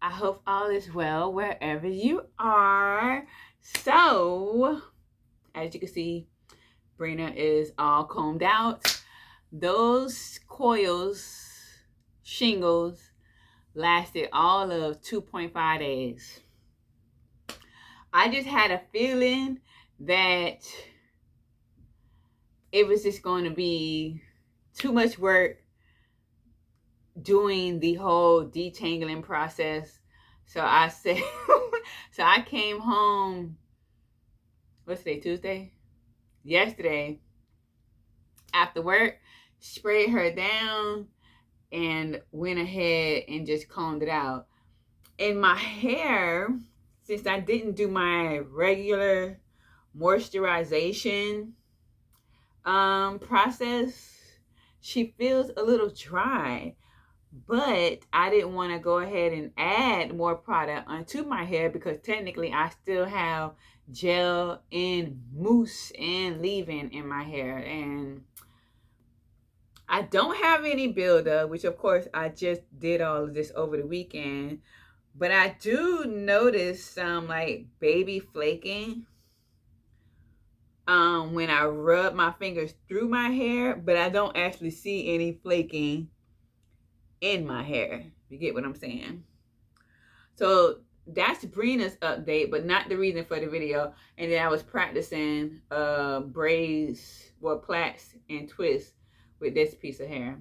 I hope all is well wherever you are. So, as you can see, Breena is all combed out. Those coils, shingles, lasted all of 2.5 days. I just had a feeling that it was just going to be too much work doing the whole detangling process. So I said, so I came home, what's today, Tuesday? Yesterday, after work, sprayed her down and went ahead and just combed it out. And my hair, since I didn't do my regular moisturization process, she feels a little dry. But I didn't want to go ahead and add more product onto my hair because technically I still have gel and mousse and leave-in in my hair. And I don't have any buildup, which of course I just did all of this over the weekend. But I do notice some like baby flaking when I rub my fingers through my hair, but I don't actually see any flaking in my hair. You get what I'm saying? So that's Breena's update, but not the reason for the video. And then I was practicing braids, well, plaits and twists with this piece of hair.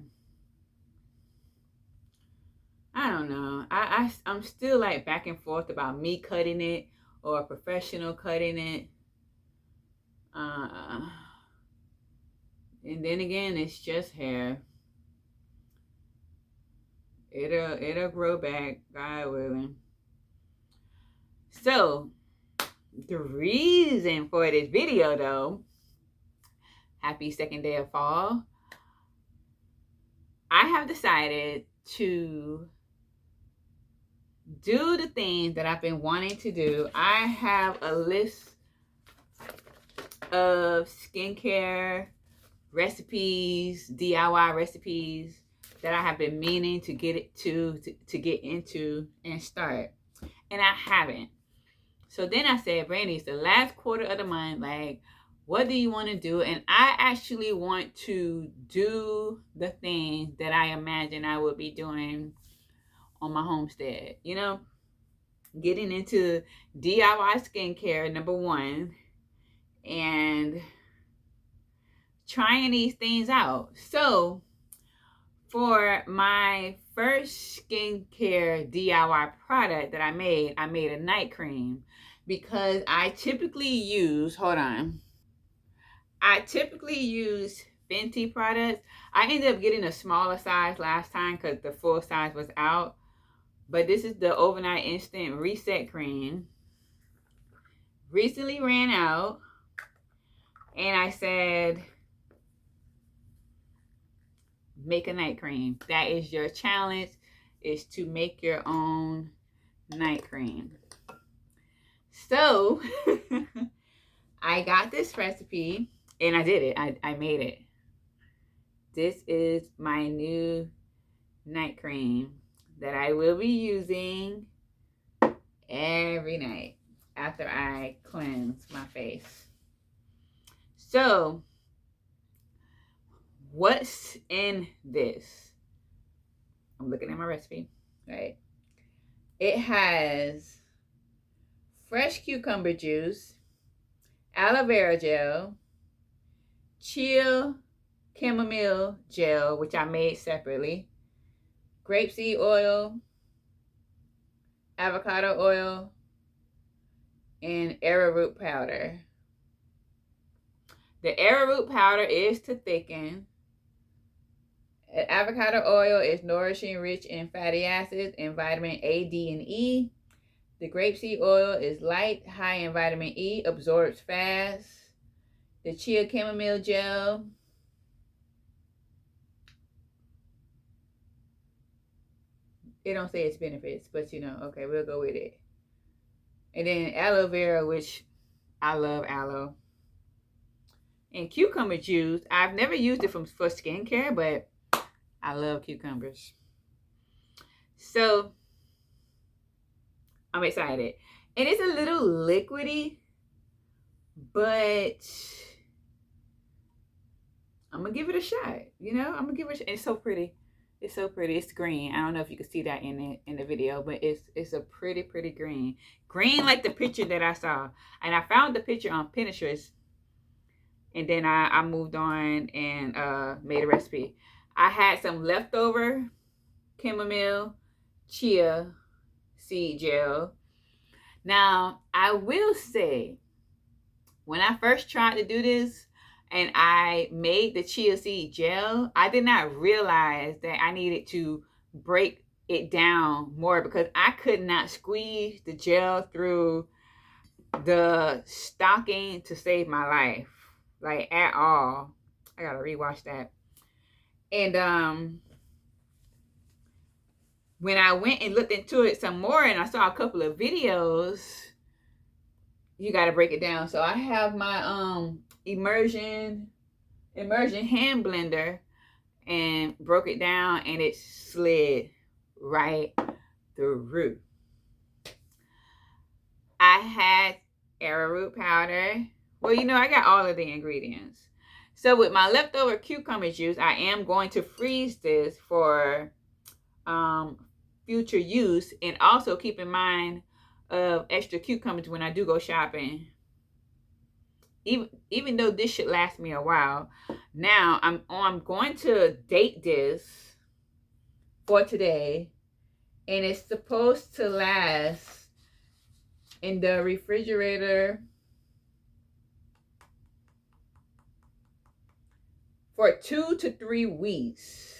I don't know. I'm still like back and forth about me cutting it or a professional cutting it. And then again, it's just hair. It'll grow back, God willing. So the reason for this video, though, happy second day of fall. I have decided to do the things that I've been wanting to do. I have a list of skincare recipes, DIY recipes that I have been meaning to get it to get into and start, and I haven't. So then I said, Brandy, it's the last quarter of the month. Like, what do you want to do? And I actually want to do the things that I imagine I would be doing on my homestead. You know, getting into DIY skincare, number one, and trying these things out. So for my first skincare DIY product that I made a night cream because I typically use, I typically use Fenty products. I ended up getting a smaller size last time because the full size was out. But this is the Overnight Instant Reset Cream. Recently ran out. And I said, make a night cream. That is your challenge, is to make your own night cream. So I got this recipe and I did it. I made it. This is my new night cream that I will be using every night after I cleanse my face. So what's in this? I'm looking at my recipe, right? It has fresh cucumber juice, aloe vera gel, chill chamomile gel, which I made separately, grapeseed oil, avocado oil, and arrowroot powder. The arrowroot powder is to thicken. Avocado oil is nourishing, rich in fatty acids and vitamin A, D, and E. The grapeseed oil is light, high in vitamin E, absorbs fast. The chia chamomile gel it don't say its benefits, but you know, okay, we'll go with it. And then aloe vera, which I love aloe. And cucumber juice, I've never used it for skincare, but I love cucumbers. So I'm excited. And it's a little liquidy, but I'm gonna give it a shot. You know, I'm gonna give it a shot. It's so pretty. It's so pretty. It's green. I don't know if you can see that in the video, but it's a pretty green. Green like the picture that I saw. And I found the picture on Pinterest, and then I moved on and made a recipe. I had some leftover chamomile chia seed gel. Now, I will say, when I first tried to do this and I made the chia seed gel, I did not realize that I needed to break it down more because I could not squeeze the gel through the stocking to save my life, like at all. I gotta rewash that. And when I went and looked into it some more and I saw a couple of videos, you got to break it down. So I have my immersion hand blender and broke it down, and it slid right through. I had arrowroot powder. Well, you know, I got all of the ingredients. So with my leftover cucumber juice, I am going to freeze this for future use, and also keep in mind of extra cucumbers when I do go shopping. Even though this should last me a while. Now I'm going to date this for today, and it's supposed to last in the refrigerator for 2 to 3 weeks,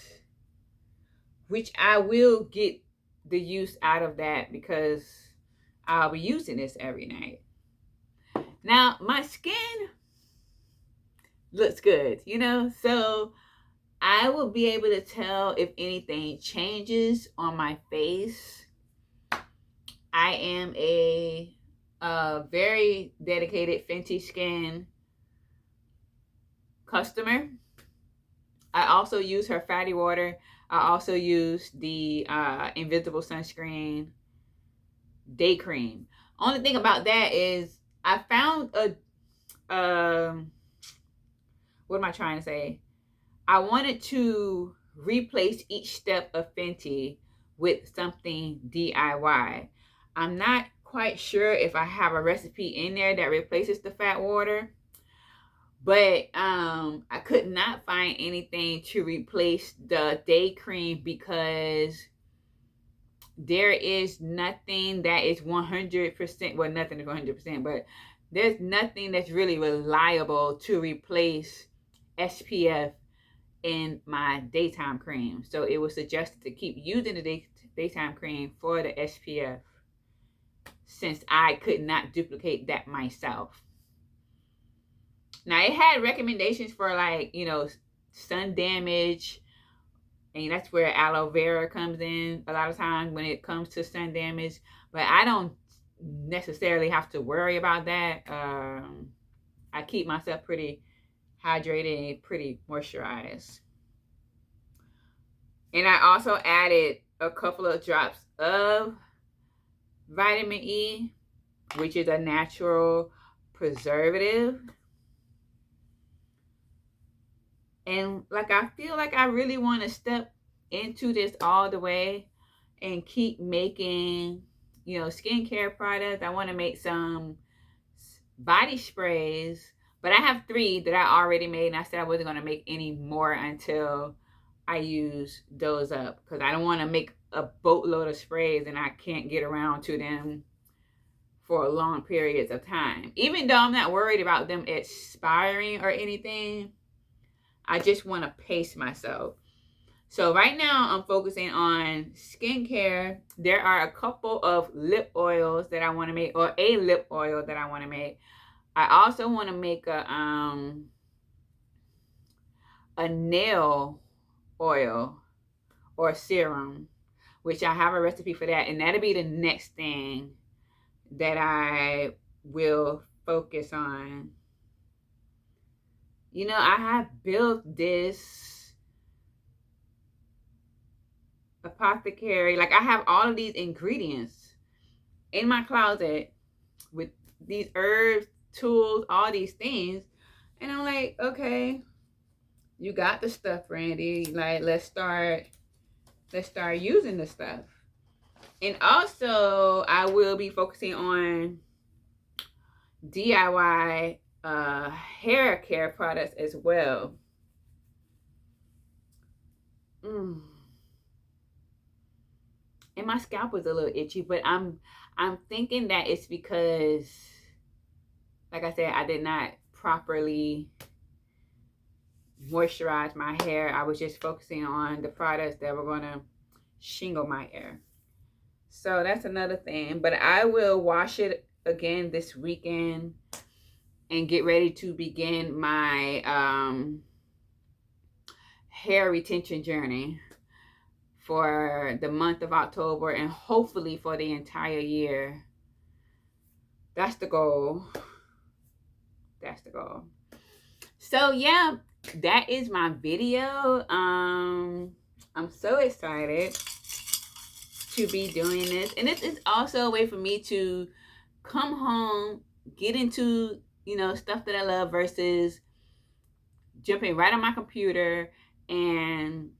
which I will get the use out of that because I'll be using this every night. Now, my skin looks good, you know, so I will be able to tell if anything changes on my face. I am a very dedicated Fenty Skin customer. I also use her fatty water. I also use the Invisible Sunscreen Day Cream. Only thing about that is I found what am I trying to say? I wanted to replace each step of Fenty with something DIY. I'm not quite sure if I have a recipe in there that replaces the fat water, but I could not find anything to replace the day cream because there is nothing that is 100%, well, nothing is 100%, but there's nothing that's really reliable to replace SPF in my daytime cream. So it was suggested to keep using the daytime cream for the SPF since I could not duplicate that myself. Now, it had recommendations for, like, you know, sun damage, and that's where aloe vera comes in a lot of times when it comes to sun damage. But I don't necessarily have to worry about that. I keep myself pretty hydrated and pretty moisturized. And I also added a couple of drops of vitamin E, which is a natural preservative. And like, I feel like I really want to step into this all the way and keep making, you know, skincare products. I want to make some body sprays, but I have 3 that I already made, and I said I wasn't going to make any more until I use those up because I don't want to make a boatload of sprays and I can't get around to them for long periods of time. Even though I'm not worried about them expiring or anything, I just want to pace myself. So right now I'm focusing on skincare. There are a couple of lip oils that I want to make, or a lip oil that I want to make. I also want to make a nail oil or serum, which I have a recipe for that, and that'll be the next thing that I will focus on. You know, I have built this apothecary, like I have all of these ingredients, in my closet with these herbs, tools, all these things. And I'm like, okay, you got the stuff, Randy. Like, let's start using the stuff. And also, I will be focusing on DIY hair care products as well. And my scalp was a little itchy, but I'm thinking that it's because, like I said, I did not properly moisturize my hair. I was just focusing on the products that were gonna shingle my hair. So that's another thing. But I will wash it again this weekend and get ready to begin my hair retention journey for the month of October and hopefully for the entire year. That's the goal. That's the goal. So yeah, that is my video. I'm so excited to be doing this, and this is also a way for me to come home, get into, you know, stuff that I love versus jumping right on my computer and,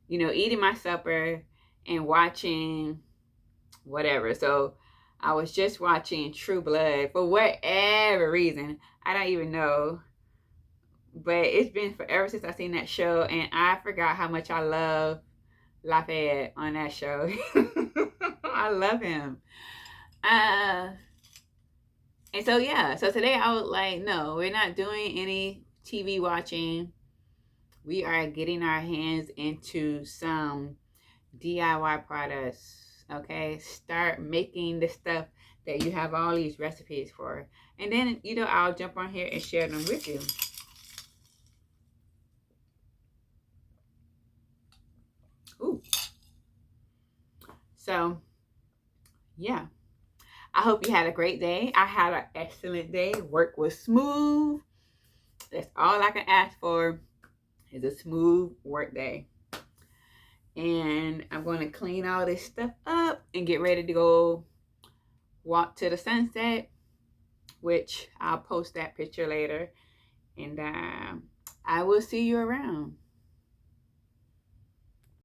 you know, eating my supper and watching whatever. So I was just watching True Blood for whatever reason. I don't even know. But it's been forever since I seen that show, and I forgot how much I love Lafayette on that show. I love him. And so yeah, so today I was like, no, we're not doing any TV watching. We are getting our hands into some DIY products. Okay, start making the stuff that you have all these recipes for, and then, you know, I'll jump on here and share them with you. Ooh. So yeah, I hope you had a great day. I had an excellent day. Work was smooth. That's all I can ask for, is a smooth work day. And I'm going to clean all this stuff up and get ready to go walk to the sunset, which I'll post that picture later. And I will see you around.